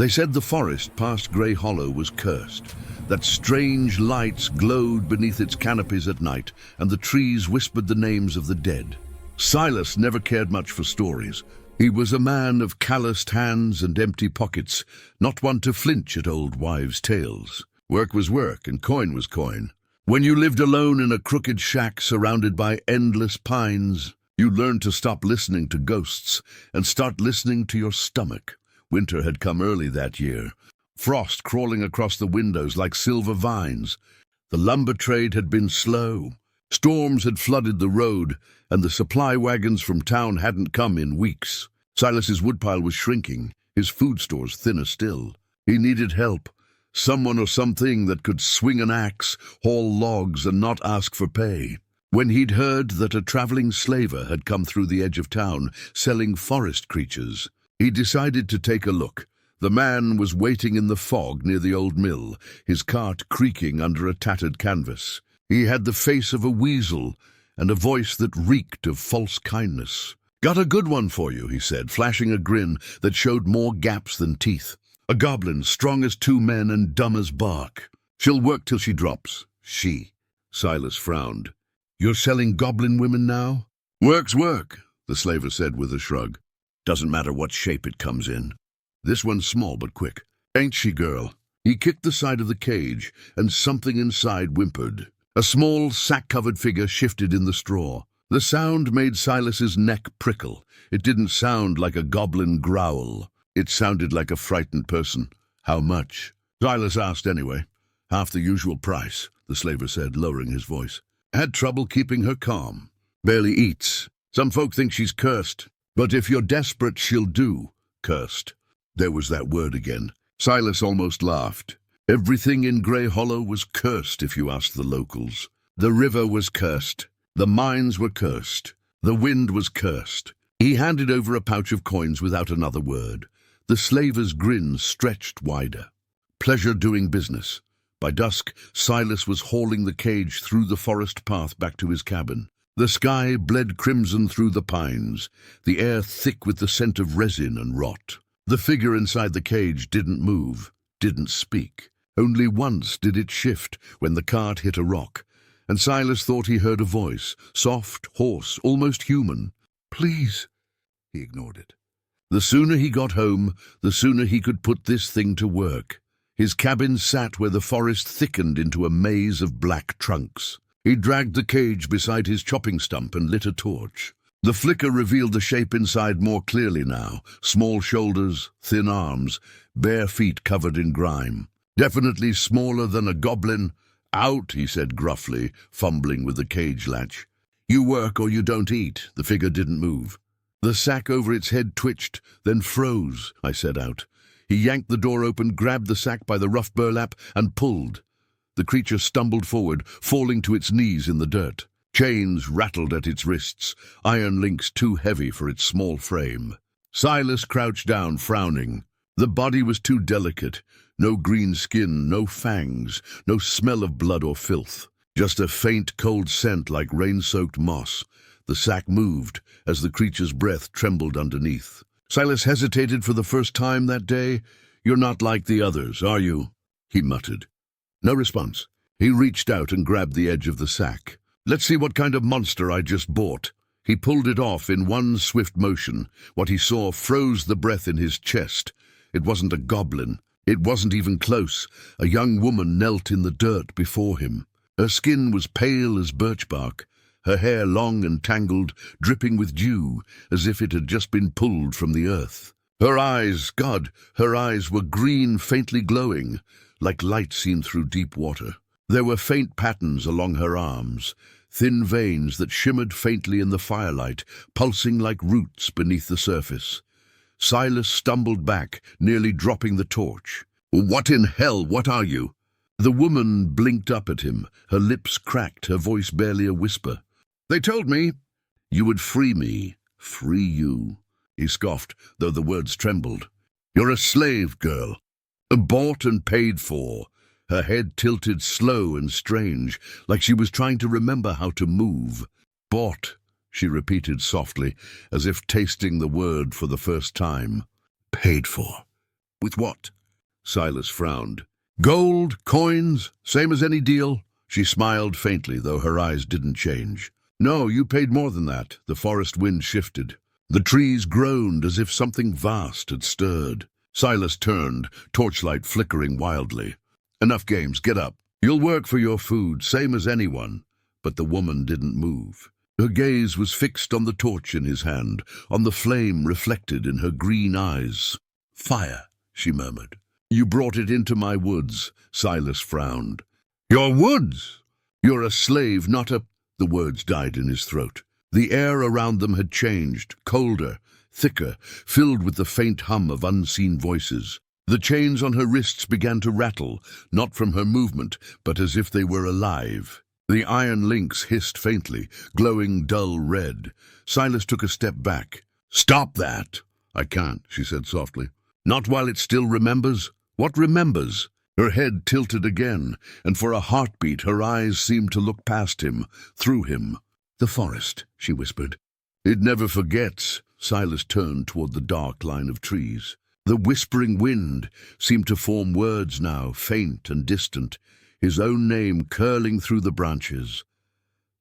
They said the forest past Grey Hollow was cursed, that strange lights glowed beneath its canopies at night, and the trees whispered the names of the dead. Silas never cared much for stories. He was a man of calloused hands and empty pockets, not one to flinch at old wives' tales. Work was work, and coin was coin. When you lived alone in a crooked shack surrounded by endless pines, you learned to stop listening to ghosts and start listening to your stomach. Winter had come early that year, frost crawling across the windows like silver vines. The lumber trade had been slow. Storms had flooded the road, and the supply wagons from town hadn't come in weeks. Silas's woodpile was shrinking, his food stores thinner still. He needed help, someone or something that could swing an axe, haul logs, and not ask for pay. When he'd heard that a traveling slaver had come through the edge of town, selling forest creatures, he decided to take a look. The man was waiting in the fog near the old mill, his cart creaking under a tattered canvas. He had the face of a weasel and a voice that reeked of false kindness. "Got a good one for you," he said, flashing a grin that showed more gaps than teeth. "A goblin, strong as two men and dumb as bark. She'll work till she drops." She. Silas frowned. "You're selling goblin women now?" "Work's work," the slaver said with a shrug. "Doesn't matter what shape it comes in. This one's small but quick. Ain't she, girl?" He kicked the side of the cage, and something inside whimpered. A small, sack-covered figure shifted in the straw. The sound made Silas's neck prickle. It didn't sound like a goblin growl. It sounded like a frightened person. "How much?" Silas asked anyway. "Half the usual price," the slaver said, lowering his voice. "Had trouble keeping her calm. Barely eats. Some folk think she's cursed. But if you're desperate, she'll do." Cursed. There was that word again. Silas almost laughed. Everything in Grey Hollow was cursed, if you asked the locals. The river was cursed. The mines were cursed. The wind was cursed. He handed over a pouch of coins without another word. The slaver's grin stretched wider. Pleasure doing business. By dusk, Silas was hauling the cage through the forest path back to his cabin. The sky bled crimson through the pines, the air thick with the scent of resin and rot. The figure inside the cage didn't move, didn't speak. Only once did it shift when the cart hit a rock, and Silas thought he heard a voice, soft, hoarse, almost human. "Please." He ignored it. The sooner he got home, the sooner he could put this thing to work. His cabin sat where the forest thickened into a maze of black trunks. He dragged the cage beside his chopping stump and lit a torch. The flicker revealed the shape inside more clearly now. Small shoulders, thin arms, bare feet covered in grime. Definitely smaller than a goblin. "Out," he said gruffly, fumbling with the cage latch. "You work or you don't eat." The figure didn't move. The sack over its head twitched, then froze. I said out. He yanked the door open, grabbed the sack by the rough burlap, and pulled. The creature stumbled forward, falling to its knees in the dirt. Chains rattled at its wrists, iron links too heavy for its small frame. Silas crouched down, frowning. The body was too delicate. No green skin, no fangs, no smell of blood or filth. Just a faint, cold scent like rain-soaked moss. The sack moved as the creature's breath trembled underneath. Silas hesitated for the first time that day. "You're not like the others, are you?" he muttered. No response. He reached out and grabbed the edge of the sack. "Let's see what kind of monster I just bought." He pulled it off in one swift motion. What he saw froze the breath in his chest. It wasn't a goblin. It wasn't even close. A young woman knelt in the dirt before him. Her skin was pale as birch bark, her hair long and tangled, dripping with dew, as if it had just been pulled from the earth. Her eyes, God, her eyes were green, faintly glowing, like light seen through deep water. There were faint patterns along her arms, thin veins that shimmered faintly in the firelight, pulsing like roots beneath the surface. Silas stumbled back, nearly dropping the torch. "What in hell, what are you?" The woman blinked up at him, her lips cracked, her voice barely a whisper. "They told me you would free me." "Free you?" he scoffed, though the words trembled. "You're a slave girl, bought and paid for." Her head tilted slow and strange, like she was trying to remember how to move. "Bought," she repeated softly, as if tasting the word for the first time. "Paid for." With what? Silas frowned. Gold, coins, same as any deal? She smiled faintly, though her eyes didn't change. No, you paid more than that. The forest wind shifted. The trees groaned as if something vast had stirred. Silas turned, torchlight flickering wildly. Enough games, get up. You'll work for your food, same as anyone. But the woman didn't move. Her gaze was fixed on the torch in his hand, on the flame reflected in her green eyes. Fire, she murmured. You brought it into my woods, Silas frowned. Your woods? You're a slave, not a... The words died in his throat. The air around them had changed, colder, thicker, filled with the faint hum of unseen voices. The chains on her wrists began to rattle, not from her movement, but as if they were alive. The iron links hissed faintly, glowing dull red. Silas took a step back. Stop that! I can't, she said softly. Not while it still remembers. What remembers? Her head tilted again, and for a heartbeat her eyes seemed to look past him, through him. The forest, she whispered. It never forgets. Silas turned toward the dark line of trees. The whispering wind seemed to form words now, faint and distant, his own name curling through the branches.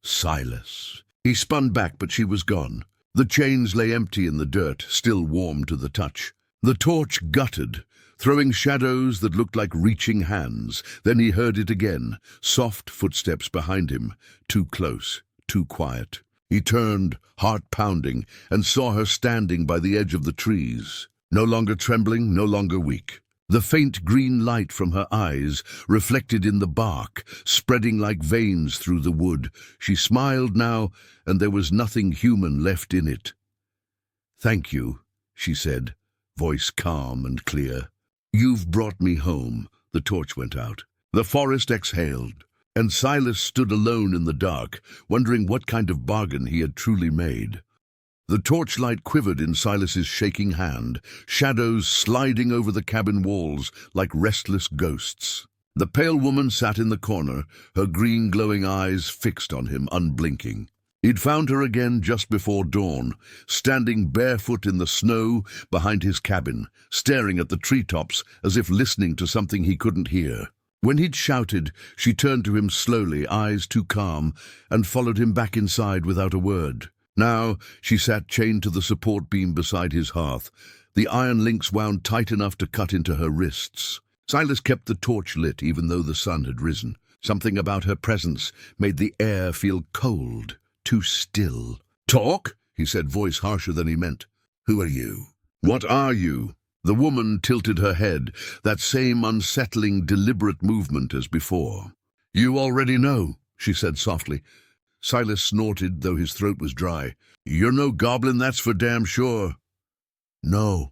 Silas. He spun back, but she was gone. The chains lay empty in the dirt, still warm to the touch. The torch guttered, throwing shadows that looked like reaching hands. Then he heard it again, soft footsteps behind him, too close, too quiet. He turned, heart pounding, and saw her standing by the edge of the trees, no longer trembling, no longer weak. The faint green light from her eyes reflected in the bark, spreading like veins through the wood. She smiled now, and there was nothing human left in it. Thank you, she said, voice calm and clear. You've brought me home. The torch went out. The forest exhaled, and Silas stood alone in the dark, wondering what kind of bargain he had truly made. The torchlight quivered in Silas's shaking hand, shadows sliding over the cabin walls like restless ghosts. The pale woman sat in the corner, her green glowing eyes fixed on him, unblinking. He'd found her again just before dawn, standing barefoot in the snow behind his cabin, staring at the treetops as if listening to something he couldn't hear. When he'd shouted, she turned to him slowly, eyes too calm, and followed him back inside without a word. Now she sat chained to the support beam beside his hearth, the iron links wound tight enough to cut into her wrists. Silas kept the torch lit even though the sun had risen. Something about her presence made the air feel cold, too still. Talk, he said, voice harsher than he meant. Who are you? What are you? The woman tilted her head, that same unsettling, deliberate movement as before. You already know, she said softly. Silas snorted, though his throat was dry. You're no goblin, that's for damn sure. No.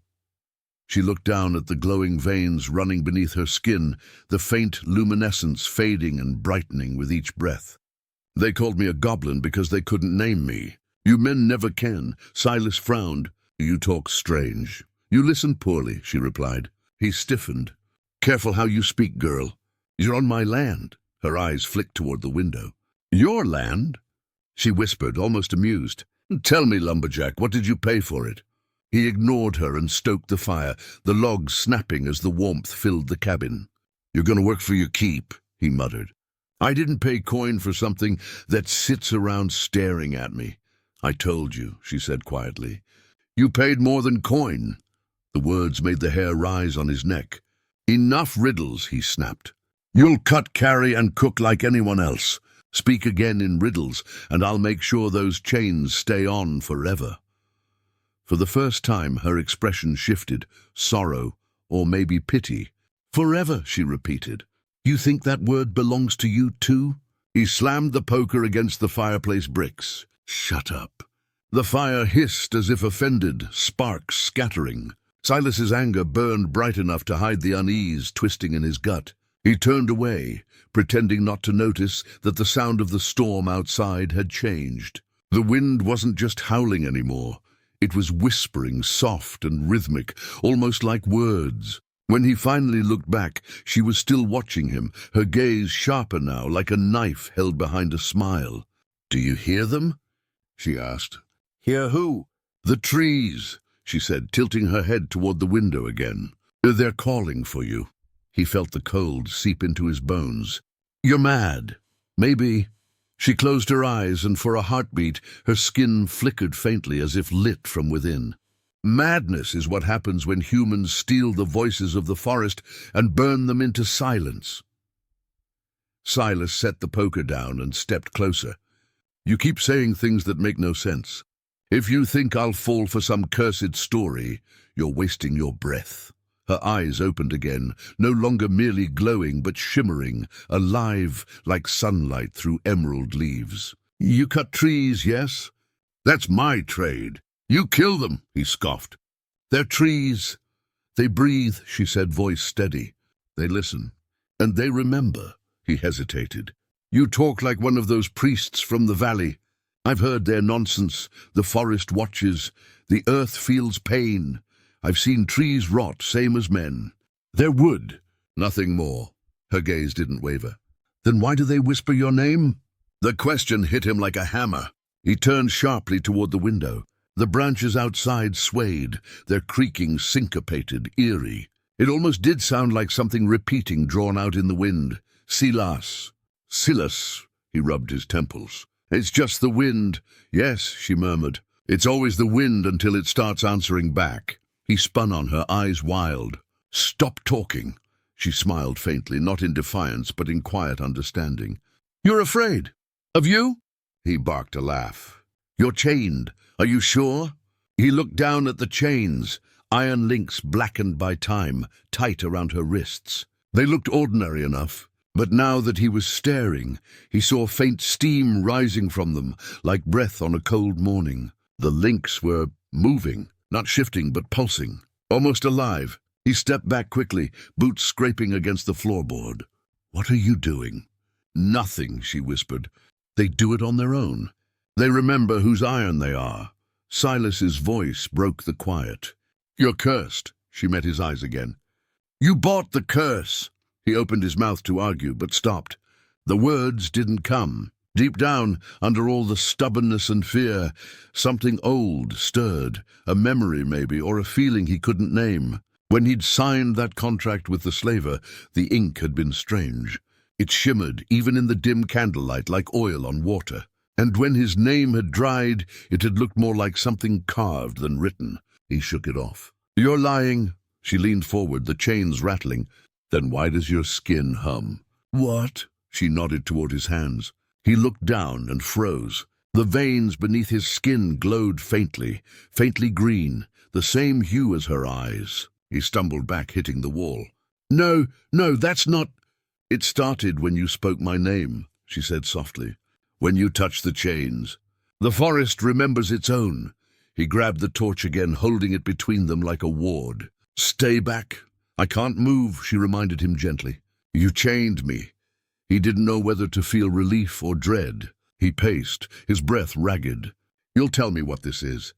She looked down at the glowing veins running beneath her skin, the faint luminescence fading and brightening with each breath. They called me a goblin because they couldn't name me. You men never can. Silas frowned. You talk strange. You listen poorly, she replied. He stiffened. Careful how you speak, girl. You're on my land. Her eyes flicked toward the window. Your land? She whispered, almost amused. Tell me, Lumberjack, what did you pay for it? He ignored her and stoked the fire, the logs snapping as the warmth filled the cabin. You're going to work for your keep, he muttered. I didn't pay coin for something that sits around staring at me. I told you, she said quietly. You paid more than coin. The words made the hair rise on his neck. Enough riddles, he snapped. You'll cut, carry, and cook like anyone else. Speak again in riddles, and I'll make sure those chains stay on forever. For the first time, her expression shifted, sorrow, or maybe pity. Forever, she repeated. You think that word belongs to you too? He slammed the poker against the fireplace bricks. Shut up. The fire hissed as if offended, sparks scattering. Silas's anger burned bright enough to hide the unease twisting in his gut. He turned away, pretending not to notice that the sound of the storm outside had changed. The wind wasn't just howling anymore. It was whispering, soft and rhythmic, almost like words. When he finally looked back, she was still watching him, her gaze sharper now, like a knife held behind a smile. Do you hear them? She asked. Hear who? The trees, she said, tilting her head toward the window again. They're calling for you. He felt the cold seep into his bones. You're mad. Maybe. She closed her eyes, and for a heartbeat, her skin flickered faintly as if lit from within. Madness is what happens when humans steal the voices of the forest and burn them into silence. Silas set the poker down and stepped closer. You keep saying things that make no sense. If you think I'll fall for some cursed story, you're wasting your breath. Her eyes opened again, no longer merely glowing but shimmering, alive like sunlight through emerald leaves. You cut trees, yes? That's my trade. You kill them, he scoffed. They're trees. They breathe, she said, voice steady. They listen. And they remember, he hesitated. You talk like one of those priests from the valley. I've heard their nonsense. The forest watches. The earth feels pain. I've seen trees rot, same as men. They're wood, nothing more. Her gaze didn't waver. Then why do they whisper your name? The question hit him like a hammer. He turned sharply toward the window. The branches outside swayed, their creaking syncopated, eerie. It almost did sound like something repeating, drawn out in the wind. Silas. Silas, he rubbed his temples. It's just the wind. Yes, she murmured. It's always the wind until it starts answering back. He spun on her, eyes wild. Stop talking. She smiled faintly, not in defiance, but in quiet understanding. You're afraid? Of you? He barked a laugh. You're chained. Are you sure? He looked down at the chains, iron links blackened by time, tight around her wrists. They looked ordinary enough, but now that he was staring, he saw faint steam rising from them, like breath on a cold morning. The links were moving. Not shifting, but pulsing, almost alive. He stepped back quickly, boots scraping against the floorboard. What are you doing? Nothing, she whispered. They do it on their own. They remember whose iron they are. Silas's voice broke the quiet. You're cursed. She met his eyes again. You bought the curse. He opened his mouth to argue, but stopped. The words didn't come. Deep down, under all the stubbornness and fear, something old stirred, a memory maybe, or a feeling he couldn't name. When he'd signed that contract with the slaver, the ink had been strange. It shimmered, even in the dim candlelight, like oil on water. And when his name had dried, it had looked more like something carved than written. He shook it off. You're lying. She leaned forward, the chains rattling. Then why does your skin hum? What? She nodded toward his hands. He looked down and froze. The veins beneath his skin glowed faintly, faintly green, the same hue as her eyes. He stumbled back, hitting the wall. No, that's not... It started when you spoke my name, she said softly. When you touched the chains. The forest remembers its own. He grabbed the torch again, holding it between them like a ward. Stay back. I can't move, she reminded him gently. You chained me. He didn't know whether to feel relief or dread. He paced, his breath ragged. You'll tell me what this is.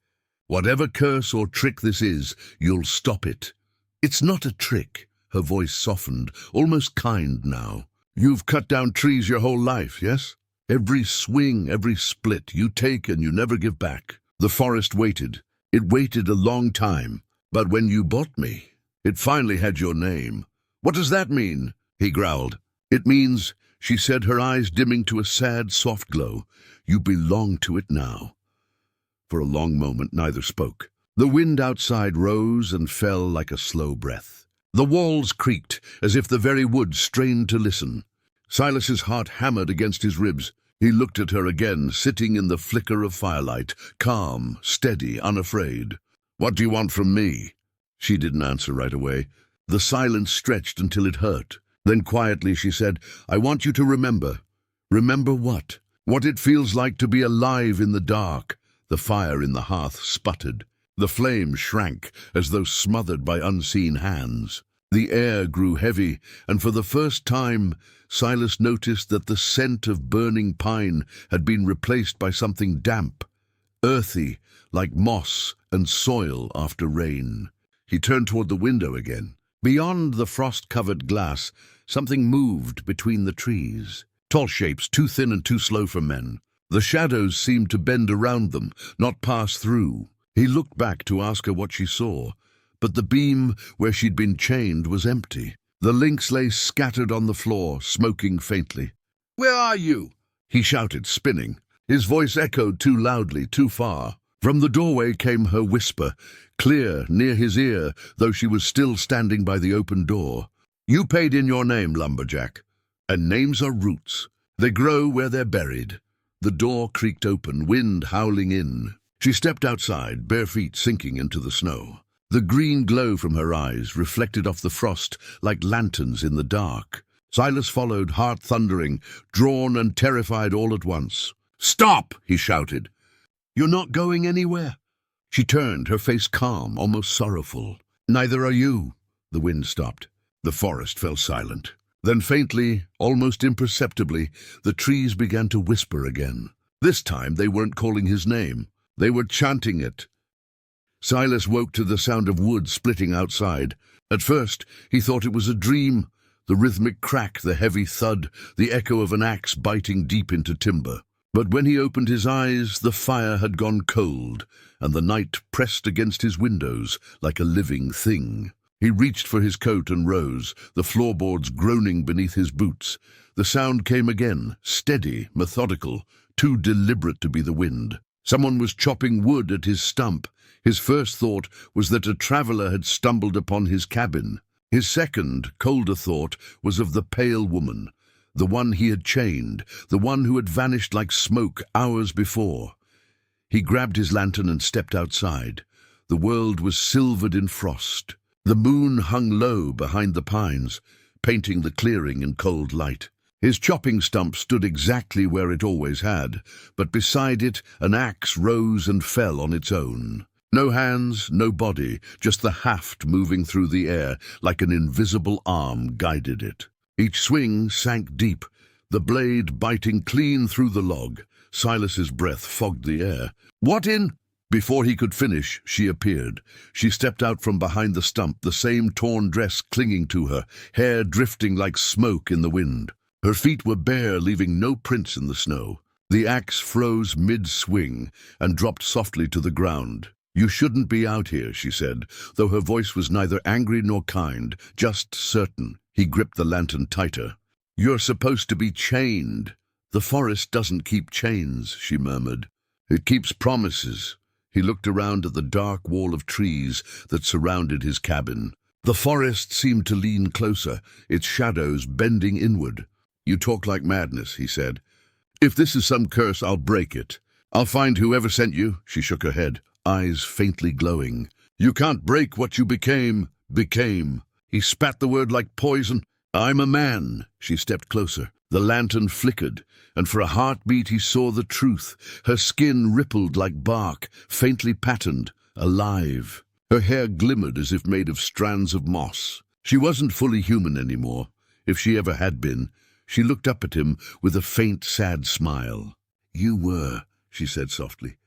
Whatever curse or trick this is, you'll stop it. It's not a trick. Her voice softened, almost kind now. You've cut down trees your whole life, yes? Every swing, every split, you take and you never give back. The forest waited. It waited a long time. But when you bought me, it finally had your name. What does that mean? He growled. It means, she said, her eyes dimming to a sad, soft glow, you belong to it now. For a long moment, neither spoke. The wind outside rose and fell like a slow breath. The walls creaked, as if the very wood strained to listen. Silas's heart hammered against his ribs. He looked at her again, sitting in the flicker of firelight, calm, steady, unafraid. What do you want from me? She didn't answer right away. The silence stretched until it hurt. Then quietly she said, I want you to remember. Remember what? What it feels like to be alive in the dark. The fire in the hearth sputtered. The flame shrank as though smothered by unseen hands. The air grew heavy, and for the first time, Silas noticed that the scent of burning pine had been replaced by something damp, earthy, like moss and soil after rain. He turned toward the window again. Beyond the frost-covered glass, something moved between the trees. Tall shapes, too thin and too slow for men. The shadows seemed to bend around them, not pass through. He looked back to ask her what she saw, but the beam where she'd been chained was empty. The links lay scattered on the floor, smoking faintly. "Where are you?" he shouted, spinning. His voice echoed too loudly, too far. From the doorway came her whisper, clear, near his ear, though she was still standing by the open door. "You paid in your name, Lumberjack. And names are roots. They grow where they're buried." The door creaked open, wind howling in. She stepped outside, bare feet sinking into the snow. The green glow from her eyes reflected off the frost like lanterns in the dark. Silas followed, heart thundering, drawn and terrified all at once. "Stop!" he shouted. "You're not going anywhere." She turned, her face calm, almost sorrowful. "Neither are you." The wind stopped. The forest fell silent. Then faintly, almost imperceptibly, the trees began to whisper again. This time they weren't calling his name. They were chanting it. Silas woke to the sound of wood splitting outside. At first, he thought it was a dream. The rhythmic crack, the heavy thud, the echo of an axe biting deep into timber. But when he opened his eyes, the fire had gone cold, and the night pressed against his windows like a living thing. He reached for his coat and rose, the floorboards groaning beneath his boots. The sound came again, steady, methodical, too deliberate to be the wind. Someone was chopping wood at his stump. His first thought was that a traveler had stumbled upon his cabin. His second, colder thought was of the pale woman, the one he had chained, the one who had vanished like smoke hours before. He grabbed his lantern and stepped outside. The world was silvered in frost. The moon hung low behind the pines, painting the clearing in cold light. His chopping stump stood exactly where it always had, but beside it an axe rose and fell on its own. No hands, no body, just the haft moving through the air like an invisible arm guided it. Each swing sank deep, the blade biting clean through the log. Silas's breath fogged the air. "What in—" Before he could finish, she appeared. She stepped out from behind the stump, the same torn dress clinging to her, hair drifting like smoke in the wind. Her feet were bare, leaving no prints in the snow. The axe froze mid-swing and dropped softly to the ground. "You shouldn't be out here," she said, though her voice was neither angry nor kind, just certain. He gripped the lantern tighter. "You're supposed to be chained." "The forest doesn't keep chains," she murmured. "It keeps promises." He looked around at the dark wall of trees that surrounded his cabin. The forest seemed to lean closer, its shadows bending inward. "You talk like madness," he said. "If this is some curse, I'll break it. I'll find whoever sent you." She shook her head, eyes faintly glowing. "You can't break what you became." He spat the word like poison. "I'm a man." She stepped closer. The lantern flickered, and for a heartbeat he saw the truth. Her skin rippled like bark, faintly patterned, alive. Her hair glimmered as if made of strands of moss. She wasn't fully human anymore, if she ever had been. She looked up at him with a faint, sad smile. "You were," she said softly.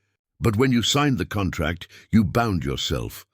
"But when you signed the contract, you bound yourself.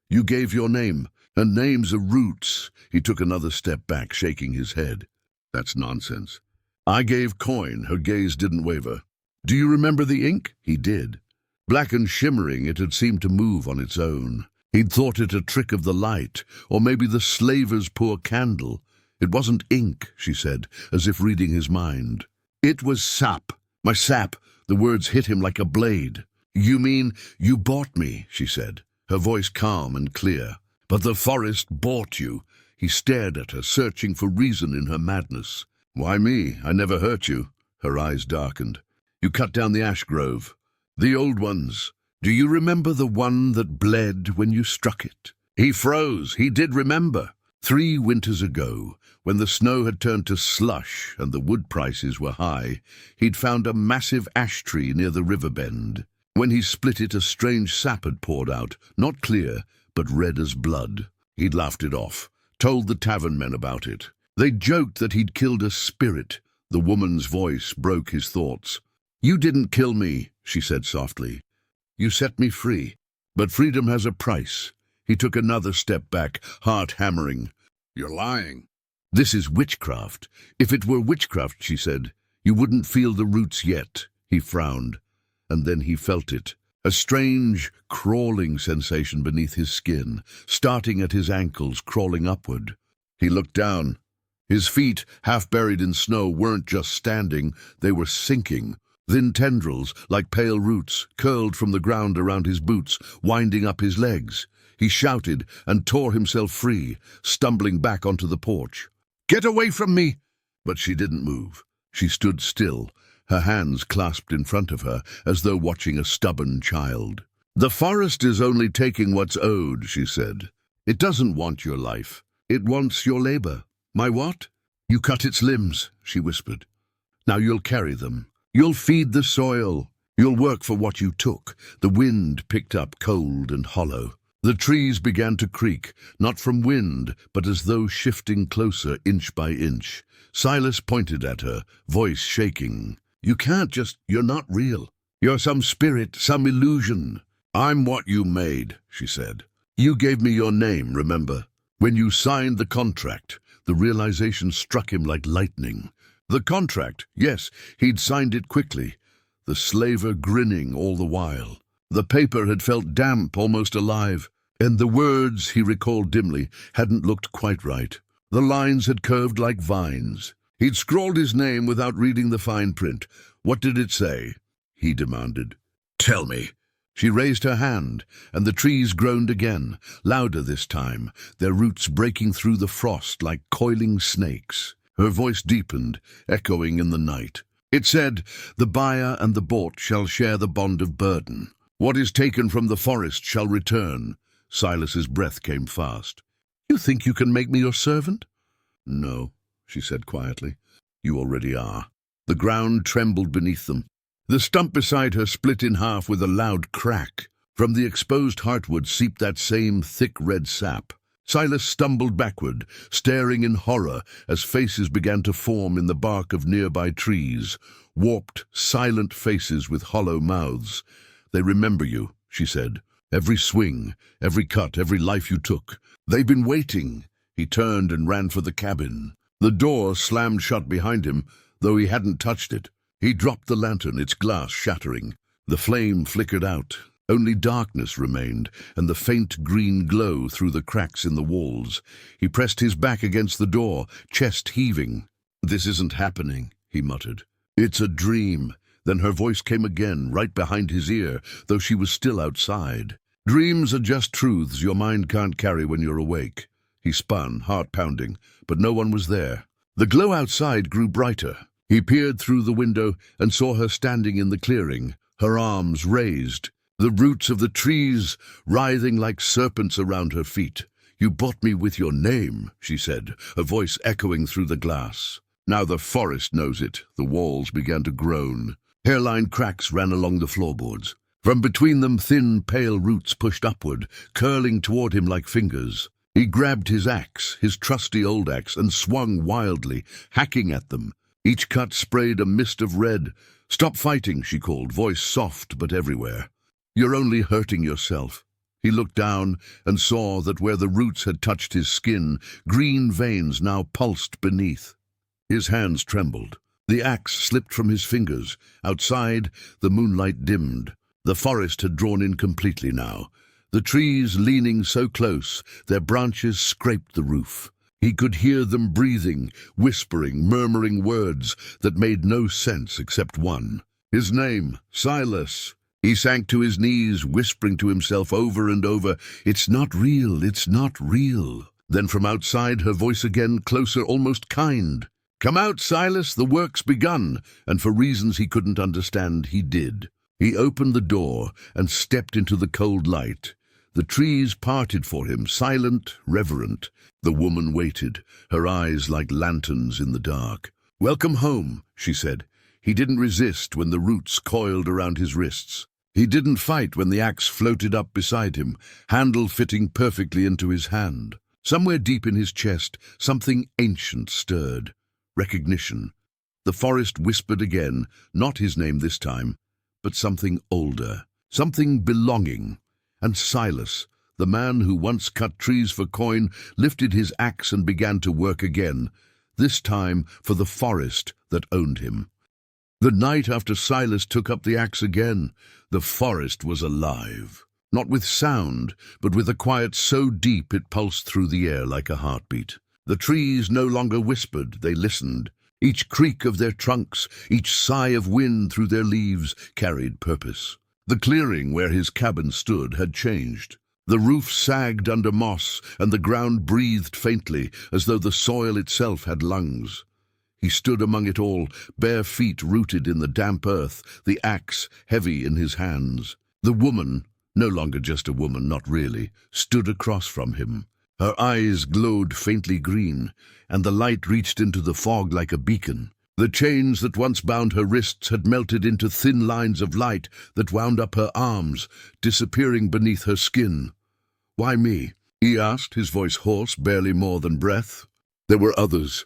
You gave your name, and names are roots." He took another step back, shaking his head. "That's nonsense." "I gave coin." Her gaze didn't waver. "Do you remember the ink?" He did. Black and shimmering, it had seemed to move on its own. He'd thought it a trick of the light, or maybe the slaver's poor candle. "It wasn't ink," she said, as if reading his mind. "It was sap. My sap." The words hit him like a blade. "You mean you bought me," she said, her voice calm and clear. "But the forest bought you." He stared at her, searching for reason in her madness. "Why me? I never hurt you." Her eyes darkened. "You cut down the ash grove. The old ones. Do you remember the one that bled when you struck it?" He froze. He did remember. 3 winters ago, when the snow had turned to slush and the wood prices were high, he'd found a massive ash tree near the river bend. When he split it, a strange sap had poured out, not clear, but red as blood. He'd laughed it off, told the tavern men about it. They joked that he'd killed a spirit. The woman's voice broke his thoughts. "You didn't kill me," she said softly. "You set me free. But freedom has a price." He took another step back, heart hammering. "You're lying." "This is witchcraft." "If it were witchcraft," she said, "you wouldn't feel the roots yet." He frowned, and then he felt it. A strange, crawling sensation beneath his skin, starting at his ankles, crawling upward. He looked down. His feet, half buried in snow, weren't just standing, they were sinking. Thin tendrils, like pale roots, curled from the ground around his boots, winding up his legs. He shouted and tore himself free, stumbling back onto the porch. "Get away from me!" But she didn't move. She stood still, her hands clasped in front of her, as though watching a stubborn child. "The forest is only taking what's owed," she said. "It doesn't want your life. It wants your labor." "My what?" "You cut its limbs," she whispered. "Now you'll carry them. You'll feed the soil. You'll work for what you took." The wind picked up cold and hollow. The trees began to creak, not from wind, but as though shifting closer inch by inch. Silas pointed at her, voice shaking. "You can't you're not real. You're some spirit, some illusion." "I'm what you made," she said. "You gave me your name, remember? When you signed the contract." The realization struck him like lightning. The contract, yes, he'd signed it quickly, the slaver grinning all the while. The paper had felt damp, almost alive, and the words, he recalled dimly, hadn't looked quite right. The lines had curved like vines. He'd scrawled his name without reading the fine print. "What did it say?" he demanded. "Tell me." She raised her hand, and the trees groaned again, louder this time, their roots breaking through the frost like coiling snakes. Her voice deepened, echoing in the night. It said, "The buyer and the bought shall share the bond of burden. What is taken from the forest shall return." Silas's breath came fast. "You think you can make me your servant?" "No," she said quietly. "You already are." The ground trembled beneath them. The stump beside her split in half with a loud crack. From the exposed heartwood seeped that same thick red sap. Silas stumbled backward, staring in horror as faces began to form in the bark of nearby trees, warped, silent faces with hollow mouths. "They remember you," she said. "Every swing, every cut, every life you took. They've been waiting." He turned and ran for the cabin. The door slammed shut behind him, though he hadn't touched it. He dropped the lantern, its glass shattering. The flame flickered out. Only darkness remained, and the faint green glow through the cracks in the walls. He pressed his back against the door, chest heaving. "This isn't happening," he muttered. "It's a dream." Then her voice came again, right behind his ear, though she was still outside. "Dreams are just truths your mind can't carry when you're awake." He spun, heart pounding, but no one was there. The glow outside grew brighter. He peered through the window and saw her standing in the clearing, her arms raised, the roots of the trees writhing like serpents around her feet. "You bought me with your name," she said, her voice echoing through the glass. "Now the forest knows it." The walls began to groan. Hairline cracks ran along the floorboards. From between them thin, pale roots pushed upward, curling toward him like fingers. He grabbed his axe, his trusty old axe, and swung wildly, hacking at them. Each cut sprayed a mist of red. "Stop fighting," she called, voice soft but everywhere. "You're only hurting yourself." He looked down and saw that where the roots had touched his skin, green veins now pulsed beneath. His hands trembled. The axe slipped from his fingers. Outside, the moonlight dimmed. The forest had drawn in completely now, the trees leaning so close their branches scraped the roof. He could hear them breathing, whispering, murmuring words that made no sense except one. His name, Silas. He sank to his knees, whispering to himself over and over, "It's not real, it's not real." Then from outside her voice again, closer, almost kind. "Come out, Silas, the work's begun." And for reasons he couldn't understand, he did. He opened the door and stepped into the cold light. The trees parted for him, silent, reverent. The woman waited, her eyes like lanterns in the dark. "Welcome home," she said. He didn't resist when the roots coiled around his wrists. He didn't fight when the axe floated up beside him, handle fitting perfectly into his hand. Somewhere deep in his chest, something ancient stirred. Recognition. The forest whispered again, not his name this time, but something older, something belonging. And Silas, the man who once cut trees for coin, lifted his axe and began to work again, this time for the forest that owned him. The night after Silas took up the axe again, the forest was alive. Not with sound, but with a quiet so deep it pulsed through the air like a heartbeat. The trees no longer whispered, they listened. Each creak of their trunks, each sigh of wind through their leaves carried purpose. The clearing where his cabin stood had changed. The roof sagged under moss, and the ground breathed faintly, as though the soil itself had lungs. He stood among it all, bare feet rooted in the damp earth, the axe heavy in his hands. The woman, no longer just a woman, not really, stood across from him. Her eyes glowed faintly green, and the light reached into the fog like a beacon. The chains that once bound her wrists had melted into thin lines of light that wound up her arms, disappearing beneath her skin. "Why me?" he asked, his voice hoarse, barely more than breath. "There were others.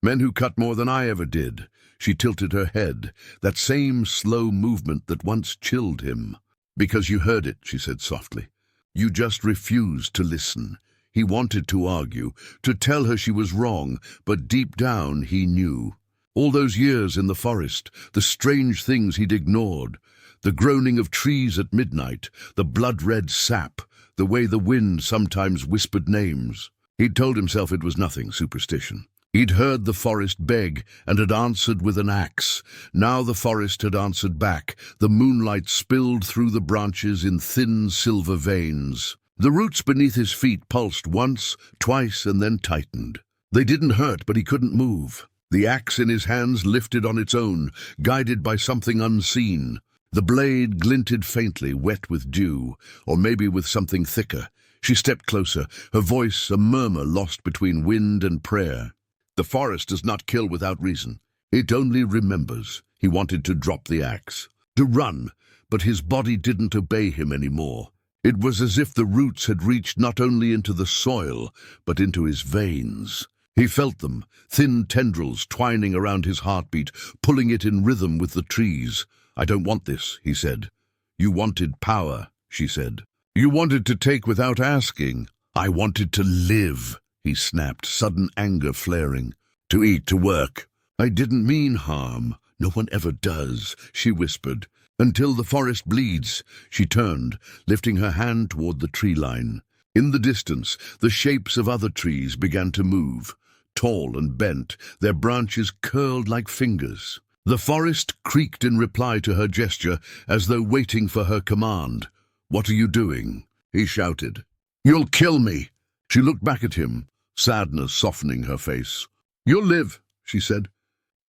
Men who cut more than I ever did." She tilted her head, that same slow movement that once chilled him. "Because you heard it," she said softly. "You just refused to listen." He wanted to argue, to tell her she was wrong, but deep down he knew. All those years in the forest, the strange things he'd ignored, the groaning of trees at midnight, the blood-red sap, the way the wind sometimes whispered names. He'd told himself it was nothing, superstition. He'd heard the forest beg and had answered with an axe. Now the forest had answered back. The moonlight spilled through the branches in thin silver veins. The roots beneath his feet pulsed once, twice, and then tightened. They didn't hurt, but he couldn't move. The axe in his hands lifted on its own, guided by something unseen. The blade glinted faintly, wet with dew, or maybe with something thicker. She stepped closer, her voice a murmur lost between wind and prayer. "The forest does not kill without reason. It only remembers." He wanted to drop the axe, to run, but his body didn't obey him anymore. It was as if the roots had reached not only into the soil, but into his veins. He felt them, thin tendrils twining around his heartbeat, pulling it in rhythm with the trees. "I don't want this," he said. "You wanted power," she said. "You wanted to take without asking." "I wanted to live," he snapped, sudden anger flaring. "To eat, to work." "I didn't mean harm. No one ever does," she whispered. "Until the forest bleeds." She turned, lifting her hand toward the tree line. In the distance, the shapes of other trees began to move, tall and bent, their branches curled like fingers. The forest creaked in reply to her gesture, as though waiting for her command. "What are you doing?" he shouted. "You'll kill me." She looked back at him, sadness softening her face. "You'll live," she said.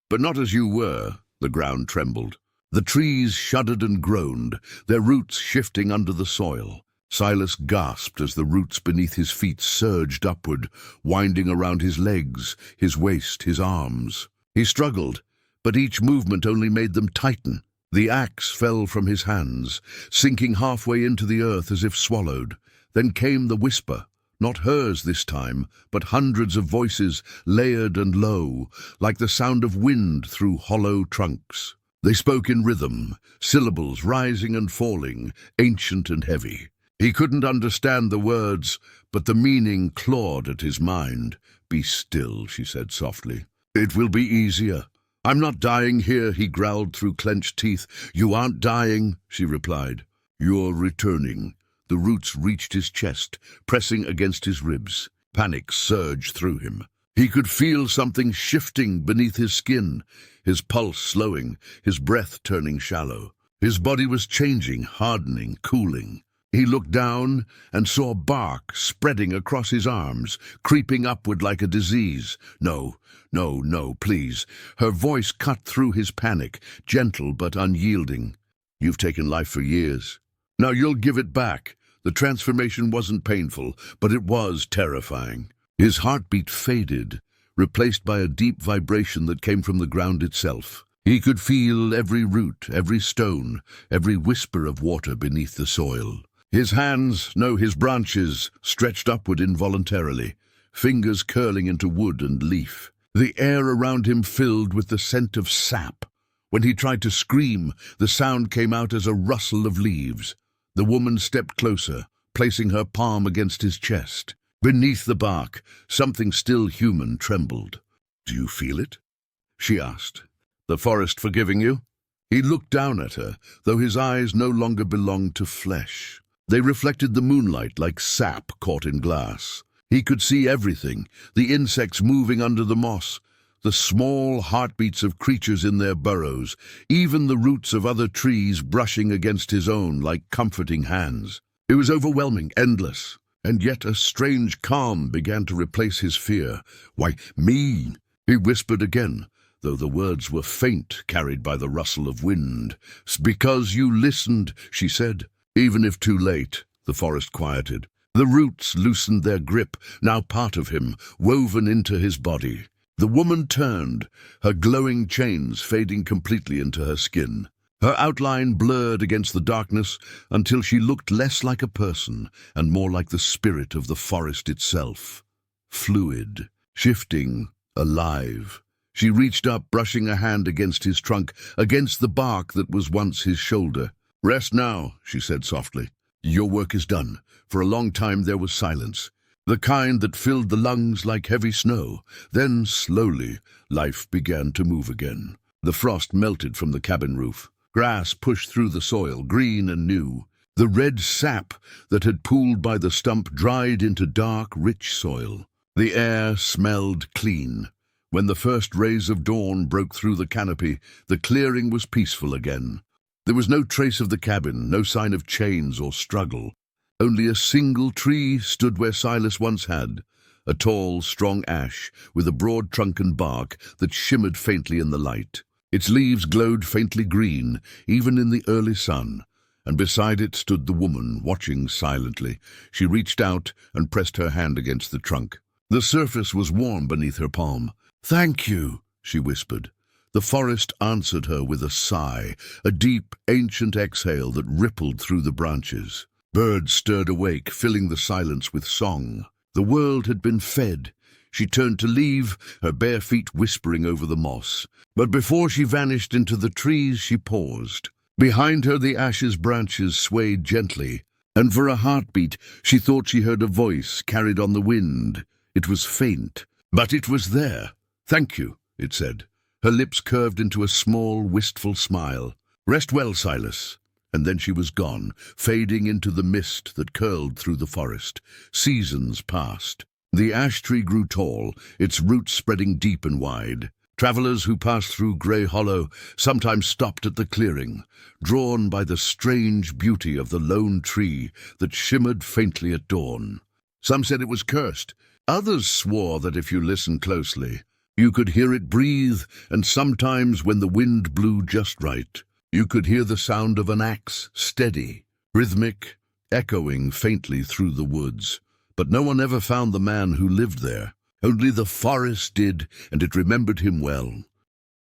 "But not as you were." The ground trembled. The trees shuddered and groaned, their roots shifting under the soil. Silas gasped as the roots beneath his feet surged upward, winding around his legs, his waist, his arms. He struggled, but each movement only made them tighten. The axe fell from his hands, sinking halfway into the earth as if swallowed. Then came the whisper, not hers this time, but hundreds of voices, layered and low, like the sound of wind through hollow trunks. They spoke in rhythm, syllables rising and falling, ancient and heavy. He couldn't understand the words, but the meaning clawed at his mind. "Be still," she said softly. "It will be easier." "I'm not dying here," he growled through clenched teeth. "You aren't dying," she replied. "You're returning." The roots reached his chest, pressing against his ribs. Panic surged through him. He could feel something shifting beneath his skin, his pulse slowing, his breath turning shallow. His body was changing, hardening, cooling. He looked down and saw bark spreading across his arms, creeping upward like a disease. "No, no, no, please." Her voice cut through his panic, gentle but unyielding. "You've taken life for years. Now you'll give it back." The transformation wasn't painful, but it was terrifying. His heartbeat faded, replaced by a deep vibration that came from the ground itself. He could feel every root, every stone, every whisper of water beneath the soil. His hands, no, his branches, stretched upward involuntarily, fingers curling into wood and leaf. The air around him filled with the scent of sap. When he tried to scream, the sound came out as a rustle of leaves. The woman stepped closer, placing her palm against his chest. Beneath the bark, something still human trembled. "Do you feel it?" she asked. The forest forgiving you?" He looked down at her, though his eyes no longer belonged to flesh. They reflected the moonlight like sap caught in glass. He could see everything, the insects moving under the moss, the small heartbeats of creatures in their burrows, even the roots of other trees brushing against his own like comforting hands. It was overwhelming, endless, and yet a strange calm began to replace his fear. "Why, me?" he whispered again, though the words were faint, carried by the rustle of wind. "Because you listened," she said. Even if too late, the forest quieted. The roots loosened their grip, now part of him, woven into his body. The woman turned, her glowing chains fading completely into her skin. Her outline blurred against the darkness until she looked less like a person and more like the spirit of the forest itself. Fluid, shifting, alive. She reached up, brushing a hand against his trunk, against the bark that was once his shoulder. "Rest now," she said softly. "Your work is done." For a long time there was silence, the kind that filled the lungs like heavy snow. Then, slowly, life began to move again. The frost melted from the cabin roof. Grass pushed through the soil, green and new. The red sap that had pooled by the stump dried into dark, rich soil. The air smelled clean. When the first rays of dawn broke through the canopy, the clearing was peaceful again. There was no trace of the cabin, no sign of chains or struggle. Only a single tree stood where Silas once had, a tall, strong ash with a broad trunk and bark that shimmered faintly in the light. Its leaves glowed faintly green, even in the early sun, and beside it stood the woman, watching silently. She reached out and pressed her hand against the trunk. The surface was warm beneath her palm. "Thank you," she whispered. The forest answered her with a sigh, a deep, ancient exhale that rippled through the branches. Birds stirred awake, filling the silence with song. The world had been fed. She turned to leave, her bare feet whispering over the moss. But before she vanished into the trees, she paused. Behind her the ash's branches swayed gently, and for a heartbeat she thought she heard a voice carried on the wind. It was faint, but it was there. "Thank you," it said. Her lips curved into a small, wistful smile. "Rest well, Silas." And then she was gone, fading into the mist that curled through the forest. Seasons passed. The ash tree grew tall, its roots spreading deep and wide. Travelers who passed through Grey Hollow sometimes stopped at the clearing, drawn by the strange beauty of the lone tree that shimmered faintly at dawn. Some said it was cursed. Others swore that if you listened closely, you could hear it breathe, and sometimes when the wind blew just right, you could hear the sound of an axe, steady, rhythmic, echoing faintly through the woods. But no one ever found the man who lived there. Only the forest did, and it remembered him well.